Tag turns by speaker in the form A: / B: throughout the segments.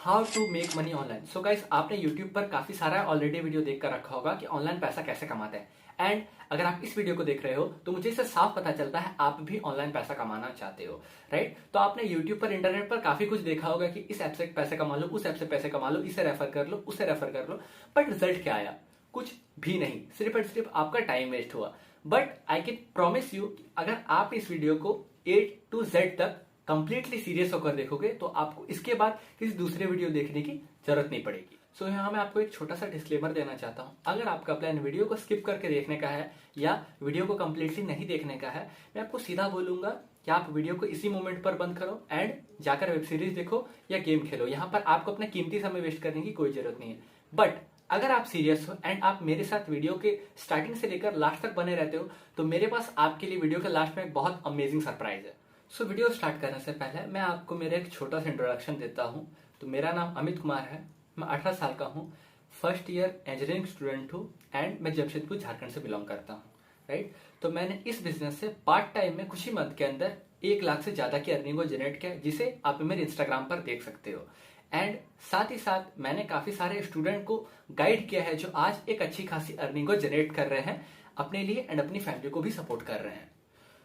A: How to make money online. So guys, आपने YouTube पर काफी सारा ऑलरेडी वीडियो देख कर रखा होगा कि ऑनलाइन पैसा कैसे कमाते हैं। एंड अगर आप इस वीडियो को देख रहे हो तो मुझे इससे साफ पता चलता है आप भी ऑनलाइन पैसा कमाना चाहते हो, राइट। तो आपने यूट्यूब पर, इंटरनेट पर काफी कुछ देखा होगा कि इस ऐप से पैसे कमा लो, उस ऐप से पैसे कमा लो, इसे रेफर कर लो, उसे रेफर कर लो। बट रिजल्ट क्या आया? कुछ भी नहीं, सिर्फ और सिर्फ आपका टाइम वेस्ट हुआ। But I can promise you, अगर आप इस वीडियो को A to Z तक कंप्लीटली सीरियस होकर देखोगे तो आपको इसके बाद किसी दूसरे वीडियो देखने की जरूरत नहीं पड़ेगी। सो यहाँ मैं आपको एक छोटा सा डिस्क्लेमर देना चाहता हूँ। अगर आपका प्लान वीडियो को स्किप करके देखने का है या वीडियो को कंप्लीटली नहीं देखने का है, मैं आपको सीधा बोलूंगा कि आप वीडियो को इसी मोमेंट पर बंद करो एंड जाकर वेब सीरीज देखो या गेम खेलो। यहाँ पर आपको अपना कीमती समय वेस्ट करने की कोई जरूरत नहीं है। बट अगर आप सीरियस हो एंड आप मेरे साथ वीडियो के स्टार्टिंग से लेकर लास्ट तक बने रहते हो तो मेरे पास आपके लिए वीडियो के लास्ट में एक बहुत अमेजिंग सरप्राइज है। सो वीडियो स्टार्ट करने से पहले मैं आपको मेरा एक छोटा सा इंट्रोडक्शन देता हूँ। तो मेरा नाम अमित कुमार है, मैं 18 साल का हूँ, फर्स्ट ईयर इंजीनियरिंग स्टूडेंट हूँ एंड मैं जमशेदपुर झारखंड से बिलोंग करता हूँ, राइट। तो मैंने इस बिजनेस से पार्ट टाइम में कुछ ही मंथ के अंदर 1 लाख से ज्यादा की अर्निंग को जनरेट किया, जिसे आप मेरे इंस्टाग्राम पर देख सकते हो। एंड साथ ही साथ मैंने काफी सारे स्टूडेंट को गाइड किया है जो आज एक अच्छी खासी अर्निंग को जनरेट कर रहे हैं अपने लिए एंड अपनी फैमिली को भी सपोर्ट कर रहे हैं।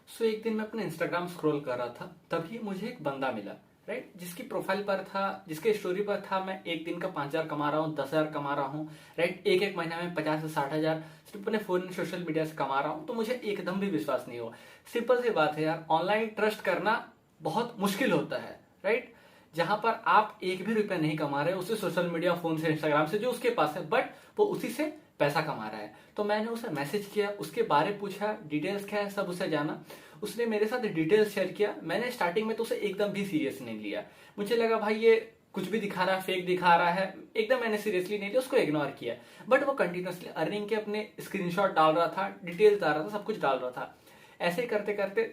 A: सो एक दिन मैं अपने इंस्टाग्राम स्क्रॉल कर रहा था, तभी मुझे एक बंदा मिला, राइट, जिसकी प्रोफाइल पर था, जिसके स्टोरी पर था मैं एक दिन का 5,000 कमा रहा हूँ, 10,000 कमा रहा हूँ, राइट, एक महीना में 50 से 60,000 सिर्फ अपने फोन सोशल मीडिया से कमा रहा हूँ। तो मुझे एकदम भी विश्वास नहीं हुआ। सिंपल सी बात है यार, ऑनलाइन ट्रस्ट करना बहुत मुश्किल होता है, राइट। जहां पर आप एक भी रुपया नहीं कमा रहे, उसे सोशल मीडिया, फोन से, इंस्टाग्राम से जो उसके पास है, बट वो उसी से पैसा कमा रहा है। तो मैंने उसे मैसेज किया, उसके बारे पूछा, डिटेल्स क्या है सब उसे जाना। उसने मेरे साथ डिटेल्स शेयर किया। मैंने स्टार्टिंग में तो उसे एकदम भी सीरियस नहीं लिया। मुझे लगा भाई ये कुछ भी दिखा रहा है, फेक दिखा रहा है, एकदम मैंने सीरियसली नहीं लिया, उसको इग्नोर किया। बट वो कंटिन्यूअसली अर्निंग के अपने स्क्रीनशॉट डाल रहा था, डिटेल्स डाल रहा था, सब कुछ डाल रहा था। ऐसे ही करते करते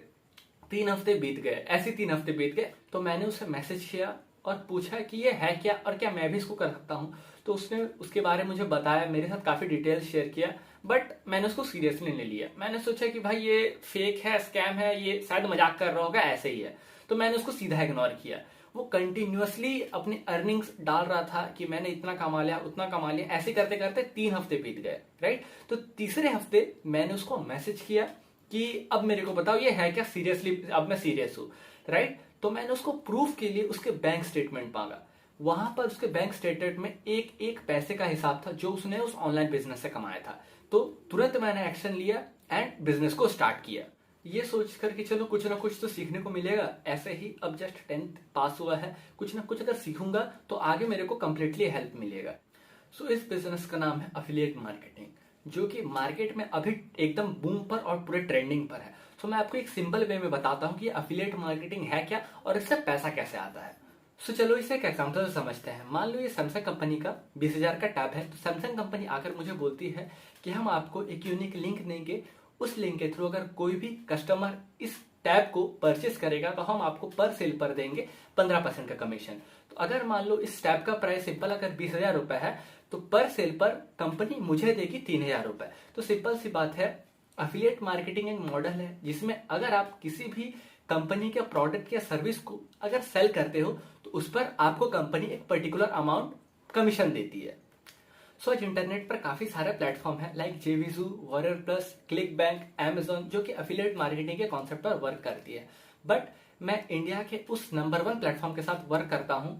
A: 3 हफ्ते बीत गए, ऐसे 3 हफ्ते बीत गए। तो मैंने उसे मैसेज किया और पूछा कि ये है क्या और क्या मैं भी इसको कर सकता हूँ। तो उसने उसके बारे में मुझे बताया, मेरे साथ काफी डिटेल्स शेयर किया। बट मैंने उसको सीरियसली नहीं लिया। मैंने सोचा कि भाई ये फेक है, स्कैम है, ये शायद मजाक कर रहा होगा, ऐसे ही है। तो मैंने उसको सीधा इग्नोर किया। वो कंटिन्यूअसली अपनी अर्निंग्स डाल रहा था कि मैंने इतना कमा लिया, उतना कमा लिया। ऐसे करते करते 3 हफ्ते बीत गए, राइट। तो तीसरे हफ्ते मैंने उसको मैसेज किया कि अब मेरे को बताओ ये है क्या, सीरियसली अब मैं सीरियस हूँ, राइट। तो मैंने उसको प्रूफ के लिए उसके बैंक स्टेटमेंट मांगा। वहां पर उसके बैंक स्टेटमेंट में एक एक पैसे का हिसाब था जो उसने उस ऑनलाइन बिजनेस से कमाया था। तो तुरंत मैंने एक्शन लिया एंड बिजनेस को स्टार्ट किया, ये सोच कर कि चलो कुछ ना कुछ तो सीखने को मिलेगा। ऐसे ही अब जस्ट 10th पास हुआ है, कुछ ना कुछ अगर सीखूंगा तो आगे मेरे को कंप्लीटली हेल्प मिलेगा। सो इस बिजनेस का नाम है अफिलिएट मार्केटिंग, जो कि मार्केट में अभी एकदम बूम पर और पूरे ट्रेंडिंग पर है। सो मैं आपको एक सिंपल वे में बताता हूँ कि अफिलिएट मार्केटिंग है क्या और इससे पैसा कैसे आता है। सो चलो इसे एक एग्जाम्पल से समझते हैं। मान लो ये सैमसंग कंपनी का 20,000 का टैब है। तो सैमसंग कंपनी आकर मुझे बोलती है कि हम आपको एक यूनिक लिंक देंगे, उस लिंक के थ्रू अगर कोई भी कस्टमर इस टैब को परचेस करेगा तो हम आपको पर सेल पर देंगे 15% का कमीशन। तो अगर मान लो इस टैब का प्राइस सिंपल अगर 20,000 रुपए है तो पर सेल पर कंपनी मुझे देगी 3,000 रुपए। तो सिंपल सी बात है, अफिलिएट मार्केटिंग एक मॉडल है जिसमें अगर आप किसी भी कंपनी के प्रोडक्ट या सर्विस को अगर सेल करते हो तो उस पर आपको कंपनी एक पर्टिकुलर अमाउंट कमीशन देती है। सो आज इंटरनेट पर काफी सारे प्लेटफॉर्म है like JVZoo, warrior plus, ClickBank, Amazon, जो कि अफिलिएट मार्केटिंग के कॉन्सेप्ट पर वर्क करती है। बट मैं इंडिया के उस नंबर 1 प्लेटफॉर्म के साथ वर्क करता हूं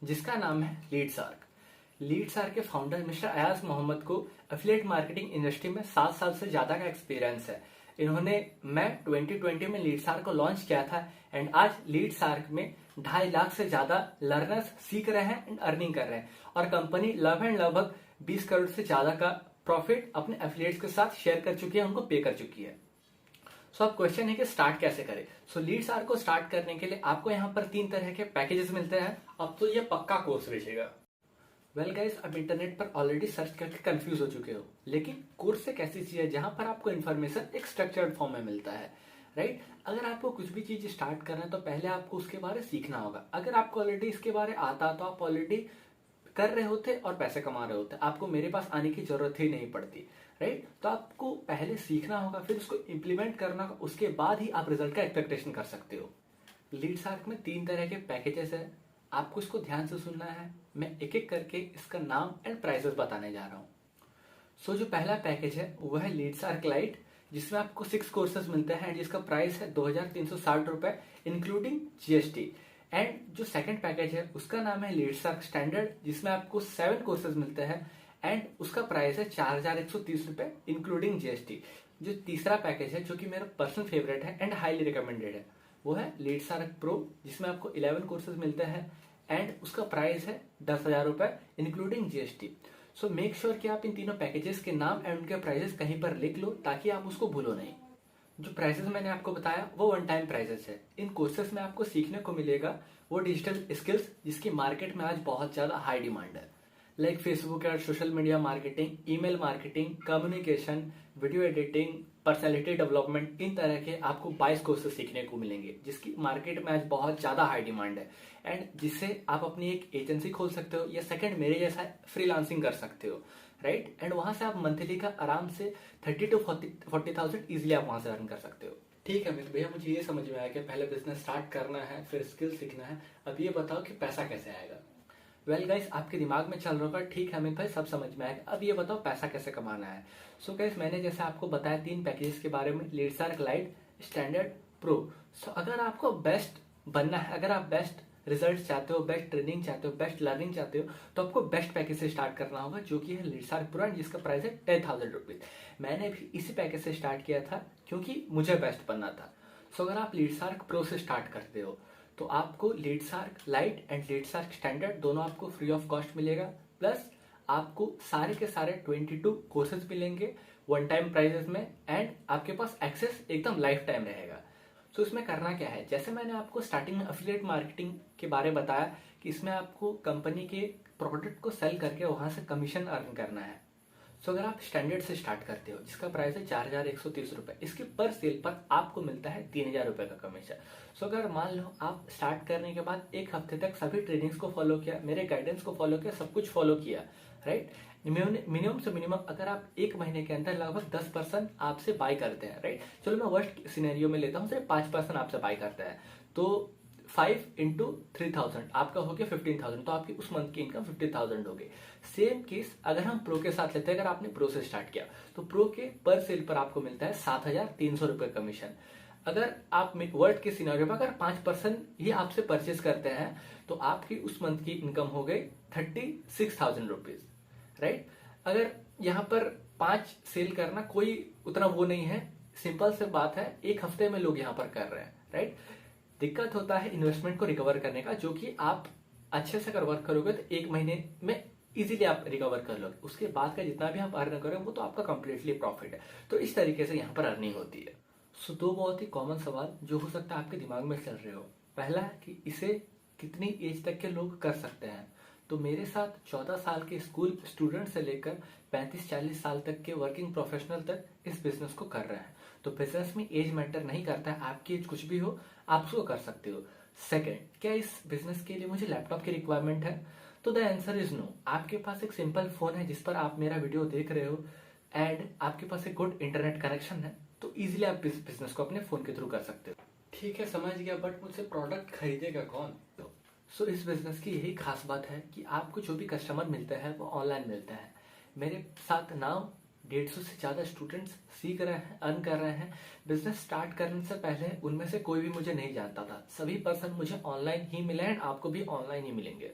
A: जिसका नाम है लीड्सआर्क। लीड्सआर्क के फाउंडर मिस्टर अयाज मोहम्मद को अफिलिएट मार्केटिंग इंडस्ट्री में 7 साल से ज्यादा का एक्सपीरियंस है। मैं 2020 में लीड्सआर्क को लॉन्च किया था एंड आज लीड्सआर्क में 2.5 लाख से ज्यादा लर्नर्स सीख रहे हैं एंड अर्निंग कर रहे हैं और कंपनी लगभग 20 करोड़ से ज्यादा का प्रॉफिट अपने एफिलिएट्स के साथ शेयर कर चुकी है, उनको पे कर चुकी है। सो अब क्वेश्चन है कि स्टार्ट कैसे करें। सो लीड्सआर्क को स्टार्ट करने के लिए आपको यहाँ पर 3 तरह के पैकेजेस मिलते हैं। अब तो ये पक्का कोर्स बेचेगा। वेल गाइस, अब इंटरनेट पर ऑलरेडी सर्च करके कंफ्यूज हो चुके हो, लेकिन कोर्स एक ऐसी चीज है जहां पर आपको इन्फॉर्मेशन एक स्ट्रक्चर्ड फॉर्म में मिलता है, राइट। अगर आपको कुछ भी चीज स्टार्ट करना है तो पहले आपको उसके बारे में सीखना होगा। अगर आपको ऑलरेडी इसके बारे में आता तो आप ऑलरेडी कर रहे होते और पैसे कमा रहे होते, आपको मेरे पास आने की जरूरत ही नहीं पड़ती, राइट। तो आपको पहले सीखना होगा, फिर उसको इम्प्लीमेंट करना होगा, उसके बाद ही आप रिजल्ट का एक्सपेक्टेशन कर सकते हो। लीड्सआर्क में 3 तरह के पैकेजेस है। आपको इसको ध्यान से सुनना है। मैं एक एक करके इसका नाम एंड प्राइसेस बताने जा रहा हूँ। सो जो पहला पैकेज है वो है लीडसार्क लाइट, जिसमें आपको 6 कोर्सेज मिलते हैं एंड जिसका प्राइस है 2360 रुपए इंक्लूडिंग जीएसटी। एंड जो सेकंड पैकेज है उसका नाम है लीडसार्क स्टैंडर्ड, जिसमें आपको 7 कोर्सेज मिलते हैं एंड उसका प्राइस है 4130 रुपए इंक्लूडिंग जीएसटी। जो तीसरा पैकेज है जो कि मेरा पर्सनल फेवरेट है एंड हाईली रिकमेंडेड है, वो है लीडसार्क प्रो, जिसमें आपको 11 कोर्सेज मिलते हैं एंड उसका प्राइस है 10,000 रुपए including GST. So make sure कि आप इन तीनों पैकेजेस के नाम एंड उनके प्राइसेस कहीं पर लिख लो ताकि आप उसको भूलो नहीं। जो प्राइसेस मैंने आपको बताया वो वन टाइम प्राइसेस है। इन कोर्सेज में आपको सीखने को मिलेगा वो डिजिटल स्किल्स जिसकी मार्केट में आज बहुत ज्यादा हाई डिमांड है, like Facebook ad, social media marketing, email marketing, communication, video editing, personality development. इन तरह के आपको 22 कोर्सेज सीखने को मिलेंगे जिसकी मार्केट में आज बहुत ज्यादा हाई डिमांड है एंड जिससे आप अपनी एक एजेंसी खोल सकते हो या सेकंड मेरे जैसा फ्रीलांसिंग कर सकते हो, राइट। एंड वहां से आप मंथली का आराम से 30 to 40,000 इजिली आप वहां से अर्न कर सकते हो। ठीक है मित्र भैया, मुझे ये समझ में आया कि पहले बिजनेस स्टार्ट करना है फिर स्किल सीखना है। अब ये बताओ कि पैसा कैसे आएगा। वेल गाइस, आपके दिमाग में चल रहा होगा ठीक है अमित भाई सब समझ में आएगा, अब ये बताओ पैसा कैसे कमाना है। सो गाइस, मैंने जैसे आपको बताया 3 पैकेजेस के बारे में, लीडसार्क लाइट, स्टैंडर्ड, प्रो। सो अगर आपको बेस्ट बनना है, अगर आप बेस्ट रिजल्ट चाहते हो, बेस्ट ट्रेनिंग चाहते हो, बेस्ट लर्निंग चाहते हो, तो आपको बेस्ट पैकेज से स्टार्ट करना होगा जो कि है लीडसार्क प्रो, जिसका प्राइस है 10,000 रुपीज। मैंने भी इसी पैकेज से स्टार्ट किया था क्योंकि मुझे बेस्ट बनना था। सो अगर आप लीडसार्क प्रो से स्टार्ट करते हो तो आपको लीडसार्क लाइट एंड लीडसार्क स्टैंडर्ड दोनों आपको फ्री ऑफ कॉस्ट मिलेगा, प्लस आपको सारे के सारे 22 कोर्सेज मिलेंगे वन टाइम प्राइजेस में एंड आपके पास एक्सेस एकदम लाइफ टाइम रहेगा। तो इसमें करना क्या है, जैसे मैंने आपको स्टार्टिंग में एफिलिएट मार्केटिंग के बारे में बताया कि इसमें आपको कंपनी के प्रोडक्ट को सेल करके वहां से कमीशन अर्न करना है। सो अगर आप स्टैंडर्ड से स्टार्ट करते हो जिसका प्राइस है 4130 रुपए, इसके पर सेल पर आपको मिलता है 3000 रुपए का कमीशन। सो अगर मान लो आप स्टार्ट करने के बाद एक हफ्ते तक सभी ट्रेनिंग्स को फॉलो किया, मेरे गाइडेंस को फॉलो किया, सब कुछ फॉलो किया, राइट। मिनिमम से मिनिमम अगर आप एक महीने के अंदर लगभग 10% आपसे बाय करते हैं, राइट। चलो मैं वर्स्ट सिनेरियो में लेता हूँ, सिर्फ 5% आपसे बाय करता है, तो 5 into 3000 आपका हो गया 15,000, तो आपकी उस मंथ की इनकम 50,000 हो गई। सेम केस अगर हम प्रो के साथ लेते हैं, अगर आपने प्रो से स्टार्ट किया तो प्रो के पर सेल पर आपको मिलता है 7,300 रुपए कमीशन। अगर आप वर्ड के सिनेरियो पर अगर 5% ही आपसे परचेज करते हैं तो आपकी उस मंथ की इनकम हो गई 36,000 रुपीज, राइट। अगर यहाँ पर 5 सेल करना कोई उतना वो नहीं है, सिंपल से बात है, एक हफ्ते में लोग यहाँ पर कर रहे हैं, राइट। दिक्कत होता है इन्वेस्टमेंट को रिकवर करने का, जो कि आप अच्छे से अगर वर्क करोगे तो एक महीने में इजीली आप रिकवर कर लोगे, उसके बाद का जितना भी आप अर्न करोगे वो तो आपका कंप्लीटली प्रॉफिट है। तो इस तरीके से यहाँ पर अर्निंग होती है। सो 2 बहुत ही कॉमन सवाल जो हो सकता है आपके दिमाग में चल रहे हो। पहला है कि इसे कितनी एज तक के लोग कर सकते हैं। तो मेरे साथ 14 साल के स्कूल स्टूडेंट से लेकर 35-40 साल तक के वर्किंग प्रोफेशनल तक इस बिजनेस को कर रहे हैं। तो बिजनेस में एज मैटर नहीं करता है, आपकी एज कुछ भी हो आप उसको कर सकते हो। सेकंड, क्या इस बिजनेस के लिए मुझे लैपटॉप की रिक्वायरमेंट है? तो द आंसर इज नो। आपके पास एक सिंपल फोन है जिस पर आप मेरा वीडियो देख रहे हो एंड आपके पास एक गुड इंटरनेट कनेक्शन है, तो इजीली आप इस बिजनेस को अपने फोन के थ्रू कर सकते हो। ठीक है, समझ गया, बट मुझसे प्रोडक्ट खरीदेगा कौन? सो इस बिजनेस की यही खास बात है कि आपको जो भी कस्टमर मिलते हैं वो ऑनलाइन मिलते हैं। मेरे साथ नाउ 150 से ज्यादा स्टूडेंट्स सीख रहे हैं, अर्न कर रहे हैं। बिजनेस स्टार्ट करने से पहले उनमें से कोई भी मुझे नहीं जानता था, सभी पर्सन मुझे ऑनलाइन ही मिले एंड आपको भी ऑनलाइन ही मिलेंगे।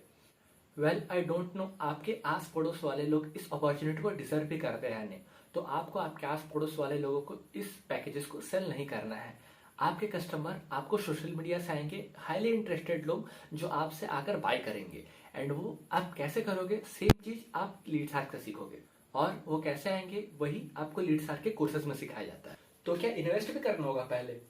A: वेल आई डोंट नो आपके आस पड़ोस वाले लोग इस अपॉर्चुनिटी को डिजर्व भी करते हैं नहीं, तो आपको आपके आस पड़ोस वाले लोगों को इस पैकेजेस को सेल नहीं करना है। आपके कस्टमर आपको सोशल मीडिया से आएंगे, हाईली इंटरेस्टेड लोग जो आपसे आकर बाय करेंगे, एंड वो आप कैसे करोगे, सेम चीज आप लीडसार्क से सीखोगे। और वो कैसे आएंगे वही आपको लीडसार्क के कोर्सेज में सिखाया जाता है। तो क्या इन्वेस्ट भी करना होगा पहले?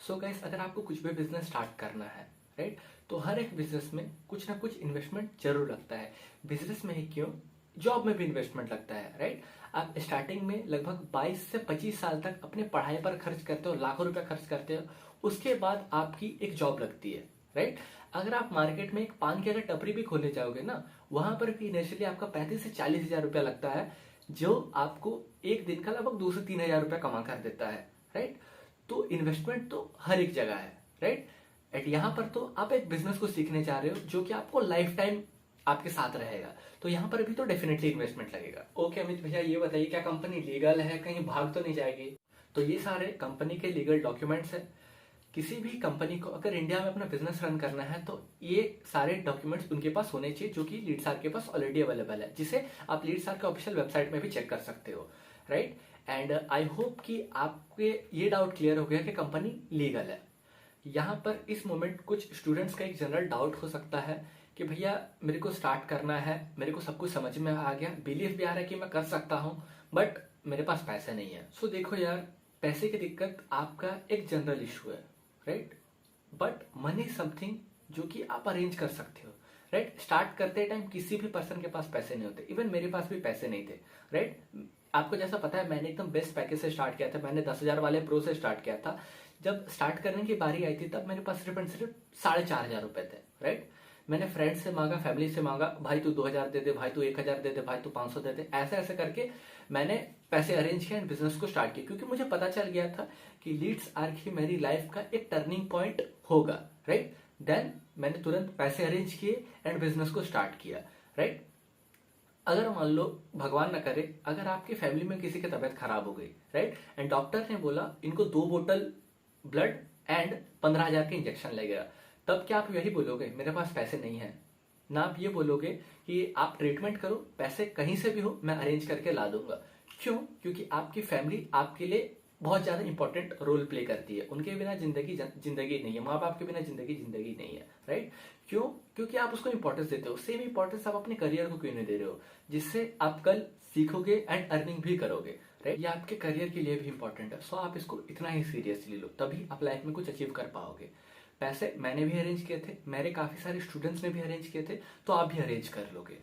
A: सो गाइस, अगर आपको कुछ भी बिजनेस स्टार्ट करना है, राइट, तो हर एक बिजनेस में कुछ ना कुछ इन्वेस्टमेंट जरूर लगता है। बिजनेस में ही क्यों, जॉब में भी इन्वेस्टमेंट लगता है, राइट। आप स्टार्टिंग में लगभग 22 से 25 साल तक अपने पढ़ाई पर खर्च करते हो, लाखों रुपया खर्च करते हो, उसके बाद आपकी एक जॉब लगती है, राइट। अगर आप मार्केट में एक पान की अगर टपरी भी खोलने जाओगे ना, वहां पर भी इनिशियली आपका 35 से 40 हजार रुपया लगता है, जो आपको एक दिन का लगभग 2 से 3 हजार रुपया कमा कर देता है, राइट। तो इन्वेस्टमेंट तो हर एक जगह है, राइट। एट यहाँ पर तो आप एक बिजनेस को सीखने जा रहे हो जो कि आपको लाइफ टाइम आपके साथ रहेगा, तो यहाँ पर भी तो डेफिनेटली इन्वेस्टमेंट लगेगा। ओके अमित भैया, ये बताइए क्या कंपनी लीगल है, कहीं भाग तो नहीं जाएगी? तो ये सारे कंपनी के लीगल डॉक्यूमेंट्स हैं। किसी भी कंपनी को अगर इंडिया में अपना बिजनेस रन करना है तो ये सारे डॉक्यूमेंट्स उनके पास होने चाहिए, जो कि लीडसार के पास ऑलरेडी अवेलेबल है, जिसे आप लीडसार के ऑफिशियल वेबसाइट में भी चेक कर सकते हो, राइट। एंड आई होप कि आपके ये डाउट क्लियर हो गया कि कंपनी लीगल है। यहाँ पर इस मोमेंट कुछ स्टूडेंट्स का एक जनरल डाउट हो सकता है कि भैया मेरे को स्टार्ट करना है, मेरे को सब कुछ समझ में आ गया, बिलीफ भी आ रहा है कि मैं कर सकता हूँ, बट मेरे पास पैसे नहीं है। सो देखो यार, पैसे की दिक्कत आपका एक जनरल इशू है, राइट, बट मनी समथिंग जो कि आप अरेंज कर सकते हो, राइट। स्टार्ट करते टाइम किसी भी पर्सन के पास पैसे नहीं होते, इवन मेरे पास भी पैसे नहीं थे, राइट। आपको जैसा पता है मैंने एकदम बेस्ट पैकेज से स्टार्ट किया था, मैंने 10,000 वाले प्रो से स्टार्ट किया था। जब स्टार्ट करने की बारी आई थी तब मेरे पास सिर्फ एंड सिर्फ 4,500 रुपए थे, राइट। मैंने फ्रेंड से मांगा, फैमिली से मांगा, भाई तू 2,000 दे दे, भाई तू 1,000 दे दे, भाई तू 500 दे दे, ऐसे ऐसे करके मैंने पैसे अरेंज किया एंड बिजनेस को स्टार्ट किया, क्योंकि मुझे पता चल गया था कि लीड्स आर्क ही मेरी लाइफ का एक टर्निंग पॉइंट होगा, राइट। देन मैंने तुरंत पैसे अरेंज किए एंड बिजनेस को स्टार्ट किया, राइट। अगर मान लो भगवान न करे, अगर आपकी फैमिली में किसी की तबीयत खराब हो गई, राइट, एंड डॉक्टर ने बोला इनको 2 बोतल ब्लड एंड 15,000 के इंजेक्शन लगेगा, तब क्या आप यही बोलोगे मेरे पास पैसे नहीं है? ना आप ये बोलोगे कि आप ट्रीटमेंट करो, पैसे कहीं से भी हो मैं अरेंज करके ला दूंगा। क्यों? क्योंकि आपकी फैमिली आपके लिए बहुत ज्यादा इंपॉर्टेंट रोल प्ले करती है, उनके बिना जिंदगी जिंदगी नहीं है, माँ बाप के बिना जिंदगी जिंदगी नहीं है, राइट। क्यों? क्योंकि आप उसको इंपॉर्टेंस देते हो। सेम इंपॉर्टेंस आप अपने करियर को क्यों नहीं दे रहे हो, जिससे आप कल सीखोगे एंड अर्निंग भी करोगे, राइट। ये आपके करियर के लिए भी इंपॉर्टेंट है, सो आप इसको इतना ही सीरियसली लो, तभी आप लाइफ में कुछ अचीव कर पाओगे। पैसे मैंने भी अरेंज किए थे, मेरे काफी सारे स्टूडेंट्स ने भी अरेंज किए थे, तो आप भी अरेंज कर लोगे।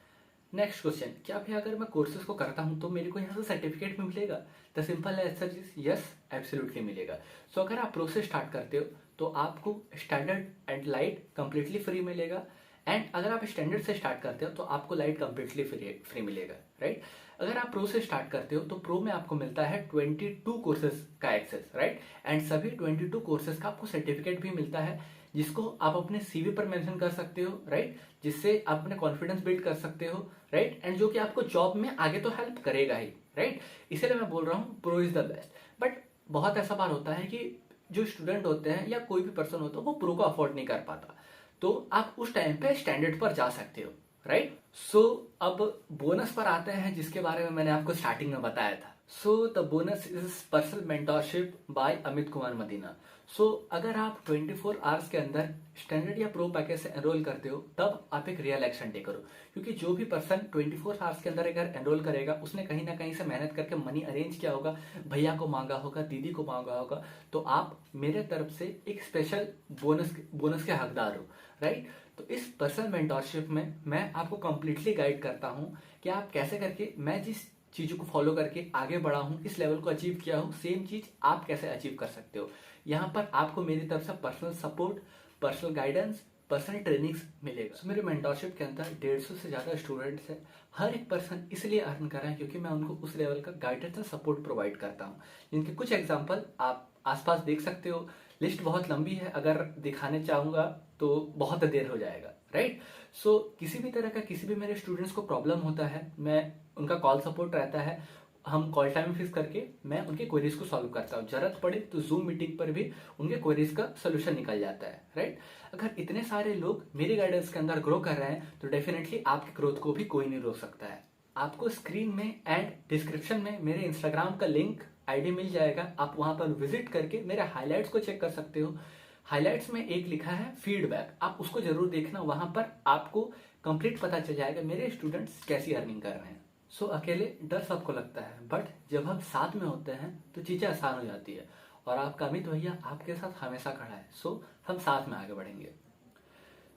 A: नेक्स्ट क्वेश्चन, क्या भी अगर मैं कोर्सेज को करता हूं तो मेरे को यहाँ से सर्टिफिकेट भी मिलेगा? The simple answer is yes, absolutely मिलेगा। सो अगर आप प्रोसेस स्टार्ट करते हो तो आपको standard and light completely free मिलेगा, एंड अगर आप स्टैंडर्ड से स्टार्ट करते हो तो आपको लाइट कंप्लीटली फ्री मिलेगा, राइट। अगर आप प्रो से स्टार्ट करते हो तो प्रो में आपको मिलता है 22 कोर्सेज का एक्सेस, राइट, एंड सभी 22 कोर्सेज का आपको सर्टिफिकेट भी मिलता है, जिसको आप अपने सीवी पर मेंशन कर सकते हो, राइट, जिससे आप अपने कॉन्फिडेंस बिल्ड कर सकते हो, राइट, एंड जो कि आपको जॉब में आगे तो हेल्प करेगा ही, राइट। इसलिए मैं बोल रहा हूँ pro is the best. But बहुत ऐसा बार होता है कि जो स्टूडेंट होते हैं या कोई भी पर्सन होता है वो प्रो को अफोर्ड नहीं कर पाता, तो आप उस टाइम पे स्टैंडर्ड पर जा सकते हो, राइट। सो अब बोनस पर आते हैं, जिसके बारे में मैंने आपको स्टार्टिंग में बताया था। So the bonus is personal mentorship by Amit Kumar Madina. So अगर आप 24 आवर्स के अंदर स्टैंडर्ड या प्रो पैकेज से एनरोल करते हो तब आप एक रियल एक्शन टेक करो, क्योंकि जो भी पर्सन 24 आवर्स के अंदर अगर एनरोल करेगा उसने कहीं ना कहीं से मेहनत करके मनी अरेंज किया होगा, भैया को मांगा होगा, दीदी को मांगा होगा, तो आप मेरे तरफ से एक स्पेशल बोनस के हकदार हो, राइट। तो इस पर्सनल मेंटोरशिप में मैं आपको कंप्लीटली गाइड करता हूँ कि आप कैसे करके, मैं जिस चीजों को फॉलो करके आगे बढ़ा हूँ, इस लेवल को अचीव किया हूँ, सेम चीज आप कैसे अचीव कर सकते हो। यहाँ पर आपको मेरी तरफ से personal support, personal guidance, personal trainings मिलेगा। So, मेरे मेंटोरशिप के अंदर 150 से ज्यादा स्टूडेंट्स हैं। हर एक पर्सन इसलिए अर्न कर रहा है क्योंकि मैं उनको उस लेवल का गाइडेंस और सपोर्ट प्रोवाइड करता हूँ, जिनके कुछ एग्जांपल आप आसपास देख सकते हो। लिस्ट बहुत लंबी है, अगर दिखाने चाहूंगा तो बहुत देर हो जाएगा, राइट। सो किसी भी तरह का किसी भी मेरे स्टूडेंट्स को प्रॉब्लम होता है, मैं उनका कॉल सपोर्ट रहता है, हम कॉल टाइम फिक्स करके मैं उनके क्वेरीज को सॉल्व करता हूँ। जरूरत पड़े तो जूम मीटिंग पर भी उनके क्वेरीज का सोल्यूशन निकल जाता है, राइट। अगर इतने सारे लोग मेरी गाइडेंस के अंदर ग्रो कर रहे हैं तो डेफिनेटली आपकी ग्रोथ को भी कोई नहीं रोक सकता है। आपको स्क्रीन में एंड डिस्क्रिप्शन में मेरे इंस्टाग्राम का लिंक आईडी मिल जाएगा, आप वहां पर विजिट करके मेरे हाईलाइट्स को चेक कर सकते हो। हाईलाइट्स में एक लिखा है फीडबैक, आप उसको जरूर देखना, वहां पर आपको कंप्लीट पता चल जाएगा मेरे स्टूडेंट्स कैसी अर्निंग कर रहे हैं। सो अकेले डर सबको लगता है, बट जब हम साथ में होते हैं तो चीजें आसान हो जाती है, और आपका अमित भैया आपके साथ हमेशा खड़ा है। सो हम साथ में आगे बढ़ेंगे।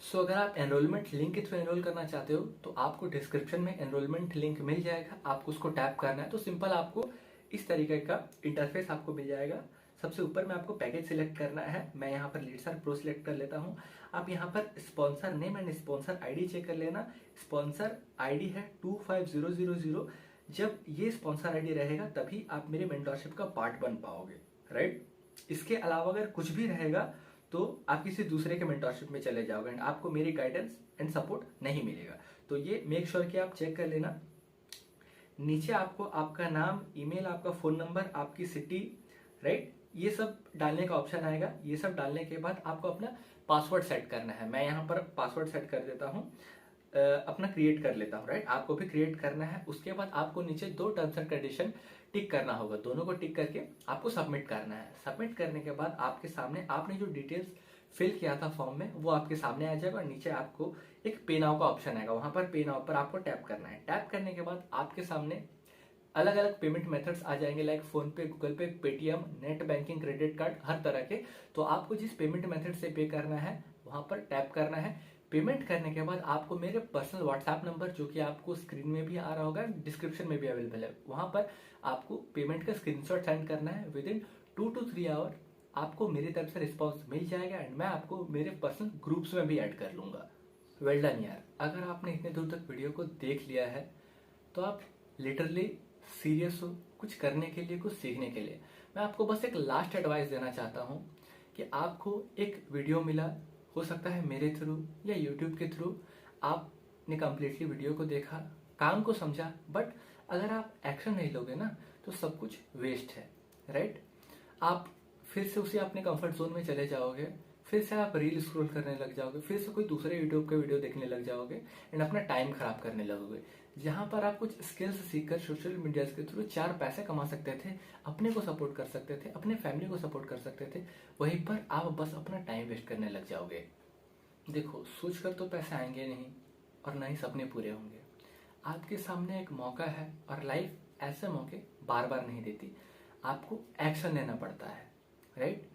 A: सो अगर आप एनरोलमेंट लिंक के थ्रू एनरोल करना चाहते हो तो आपको डिस्क्रिप्शन में एनरोलमेंट लिंक मिल जाएगा, आपको उसको टैप करना है। तो सिंपल आपको इस तरीके का इंटरफेस आपको मिल जाएगा। सबसे ऊपर में आपको पैकेज सिलेक्ट करना है, मैं यहाँ पर लीडसर प्रो सिलेक्ट कर लेता हूँ। आप यहाँ पर sponsor name and sponsor ID check कर लेना। स्पॉन्सर आईडी है 25000। जब ये स्पॉन्सर आईडी रहेगा तभी आप मेरे मेंटोरशिप का पार्ट बन पाओगे, राइट। इसके अलावा अगर कुछ भी रहेगा तो आप किसी दूसरे के मेंटरशिप में चले जाओगे एंड आपको मेरी गाइडेंस एंड सपोर्ट नहीं मिलेगा। तो ये मेक श्योर कि आप चेक कर लेना। नीचे आपको आपका नाम, ईमेल, आपका फोन नंबर, आपकी सिटी, राइट, ये सब डालने का ऑप्शन आएगा। ये सब डालने के बाद आपको अपना पासवर्ड सेट करना है। मैं यहाँ पर पासवर्ड सेट कर देता हूँ, अपना क्रिएट कर लेता हूँ, राइट। आपको भी क्रिएट करना है। उसके बाद आपको नीचे 2 टर्म्स एंड कंडीशन टिक करना होगा। दोनों को टिक करके आपको सबमिट करना है। सबमिट करने के बाद आपके सामने आपने जो डिटेल्स फिल किया था फॉर्म में वो आपके सामने आ जाएगा। और नीचे आपको एक पे नाउ का ऑप्शन आएगा, वहां पर पे नाउ पर आपको टैप करना है। टैप करने के बाद आपके सामने अलग अलग पेमेंट मेथड्स आ जाएंगे, like PhonePe, Google pay, Paytm, net banking, credit card, हर तरह के। तो आपको जिस पेमेंट मेथड से पे करना है वहां पर टैप करना है। पेमेंट करने के बाद आपको मेरे पर्सनल व्हाट्सएप नंबर, जो कि आपको स्क्रीन में भी आ रहा होगा, डिस्क्रिप्शन में भी अवेलेबल है, वहां पर आपको पेमेंट का स्क्रीनशॉट सेंड करना है। विद इन 2 to 3 आवर आपको मेरी तरफ से रिस्पॉन्स मिल जाएगा एंड मैं आपको मेरे पर्सनल ग्रुप्स में भी ऐड कर लूंगा। वेल डन यार। अगर आपने इतने दूर तक वीडियो को देख लिया है तो आप लिटरली सीरियस हो कुछ करने के लिए, कुछ सीखने के लिए। मैं आपको बस एक लास्ट एडवाइस देना चाहता हूँ कि आपको एक वीडियो मिला, हो सकता है मेरे थ्रू या यूट्यूब के थ्रू, आपने कम्प्लीटली वीडियो को देखा, काम को समझा, बट अगर आप एक्शन नहीं लोगे ना तो सब कुछ वेस्ट है, राइट। आप फिर से उसी अपने कंफर्ट जोन में चले जाओगे, फिर से आप रील स्क्रॉल करने लग जाओगे, फिर से कोई दूसरे यूट्यूब के वीडियो देखने लग जाओगे एंड अपना टाइम खराब करने लगोगे। जहां पर आप कुछ स्किल्स सीखकर सोशल मीडिया के थ्रू 4 पैसे कमा सकते थे, अपने को सपोर्ट कर सकते थे, अपने फैमिली को सपोर्ट कर सकते थे, वहीं पर आप बस अपना टाइम वेस्ट करने लग जाओगे। देखो, सोच कर तो पैसे आएंगे नहीं और ना ही सपने पूरे होंगे। आपके सामने एक मौका है और लाइफ ऐसे मौके बार बार नहीं देती, आपको एक्शन लेना पड़ता है, राइट।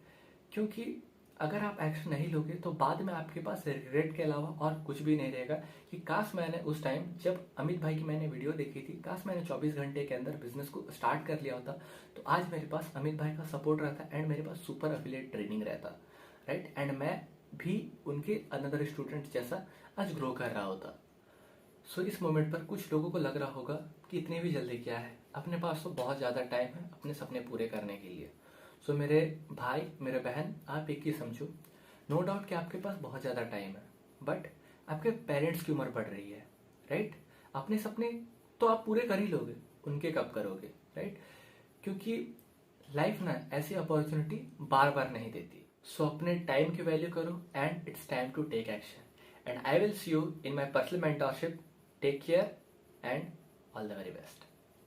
A: क्योंकि अगर आप एक्शन नहीं लोगे तो बाद में आपके पास रिग्रेट के अलावा और कुछ भी नहीं रहेगा कि काश मैंने उस टाइम जब अमित भाई की मैंने वीडियो देखी थी, काश मैंने 24 घंटे के अंदर बिजनेस को स्टार्ट कर लिया होता तो आज मेरे पास अमित भाई का सपोर्ट रहता एंड मेरे पास सुपर एफिलिएट ट्रेनिंग रहता, राइट। एंड मैं भी उनके अनदर स्टूडेंट जैसा आज ग्रो कर रहा होता। सो इस मोमेंट पर कुछ लोगों को लग रहा होगा कि इतनी भी जल्दी क्या है, अपने पास तो बहुत ज़्यादा टाइम है अपने सपने पूरे करने के लिए। सो मेरे भाई, मेरे बहन, आप एक ही समझो, नो डाउट कि आपके पास बहुत ज़्यादा टाइम है, बट आपके पेरेंट्स की उम्र बढ़ रही है, राइट। अपने सपने तो आप पूरे कर ही लोगे, उनके कब करोगे, राइट। क्योंकि लाइफ ना ऐसी अपॉर्चुनिटी बार बार नहीं देती। सो अपने टाइम की वैल्यू करो and it's time to take action and I will see you in my personal mentorship. Take care and all the very best.